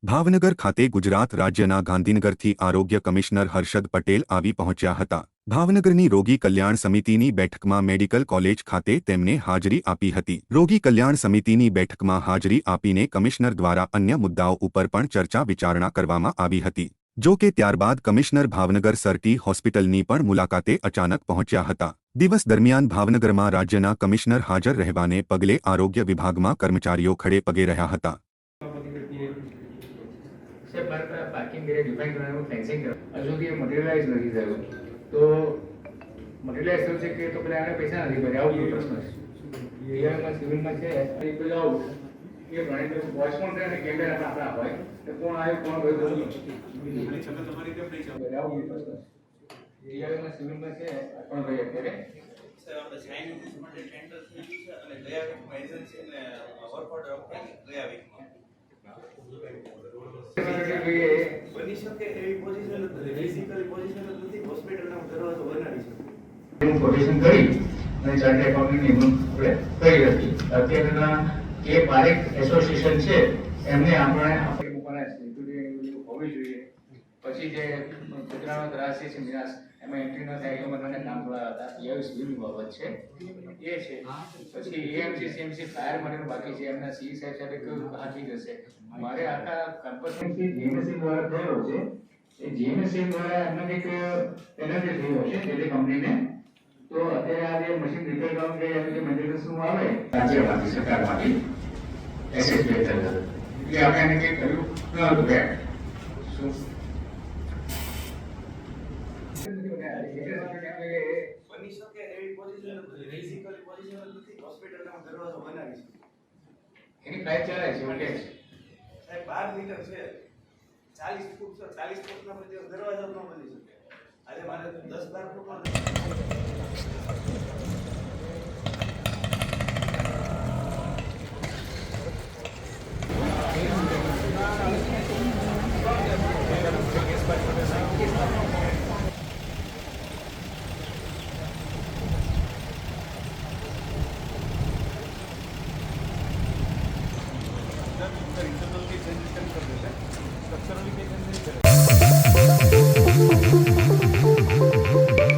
ભાવનગર ખાતે ગુજરાત રાજ્યના ગાંધીનગરથી આરોગ્ય કમિશનર હર્ષદ પટેલ આવી પહોંચ્યા હતા। ભાવનગરની રોગી કલ્યાણ સમિતિની બેઠકમાં મેડિકલ કોલેજ ખાતે તેમને હાજરી આપી હતી। રોગી કલ્યાણ સમિતિની બેઠકમાં હાજરી આપીને કમિશનર દ્વારા અન્ય મુદ્દાઓ ઉપર પણ ચર્ચા વિચારણા કરવામાં આવી હતી। જો કે ત્યારબાદ કમિશનર ભાવનગર સરટી હોસ્પિટલની પણ મુલાકાતે અચાનક પહોંચ્યા હતા। દિવસ દરમિયાન ભાવનગરમાં રાજ્યના કમિશનર હાજર રહેવાને પગલે આરોગ્ય વિભાગમાં કર્મચારીઓ ખડે પગે રહ્યા હતા। પાર્કિંગ એરિયા ડિફાઇન કરવાનું ફેન્સિંગ હજુ સુધી મટીરિયલાઇઝ નથી થયું તો મટીરિયલાઇઝ થયું છે કે તો પેલા એને પૈસા નથી ભર્યા આવું પ્રશ્ન છે એરિયામાં સિવિલમાં છે એ પેલા આવું એ ભણે વોઇસ પણ છે અને કેમેરા આપણા હોય તો કોણ આવ્યું કોણ ગયું તમારી કેમ નહીં છે આવું પ્રશ્ન છે એરિયામાં સિવિલમાં છે પણ ભાઈ અત્યારે સર આપણે સાઇન માટે ટેન્ડર થઈ ગયું છે અને ગયા વીકમાં એજન્સી અને વર્ક ઓર્ડર અપાઈ ગયા વીકમાં બની શકે એવી પોઝિશન ફિઝિકલી પોઝિશન નથી હોસ્પિટલનો દરવાજો બનાવી શકે હું કોટેશન કરી અને ચાર્ટર્ડ એકાઉન્ટની નિમણૂક કરી હતી અત્યારના જે પારેખ એસોસિએશન છે એમને આપણે મૂકવાના સિક્યુરિટી હોવી જોઈએ પછી જે કચરાનો ત્રાસ છે નિરાશ એમાં એન્ટ્રી ન થાય તો મને કામ થોડા હતા એ સિવિલ બાબત છે એ છે પછી એએમસી સીએમસી ફાયર માટે બાકી છે એમના સી સાહેબ સાથે કહ્યું હાથી જશે મારે આખા કેમ્પસથી જીએમસી દ્વારા થયો છે એ જીએમસી દ્વારા એમને કંઈક પેનલ્ટી થયો છે તે કંપનીને તો અત્યારે આ જે મશીન રિપેર કરવાનું કે એનું જે મેન્ટેનન્સનું આવે રાજ્યમાંથી સરકારમાંથી એસએસબી એટલે આપણે એને કંઈક કર્યું ન હતું બેક શું બની શકે એવી પોઝિશન ફિઝિકલી પોઝિશન નથી હોસ્પિટલનો દરવાજો બનાવી શકે એની ફાઇલ ચાલે છે ઓકે સાહેબ 12 મીટર છે 40 ફૂટ છે 40 ફૂટના પછી દરવાજો ન બની શકે આજે મારે 10-12 ફૂટમાં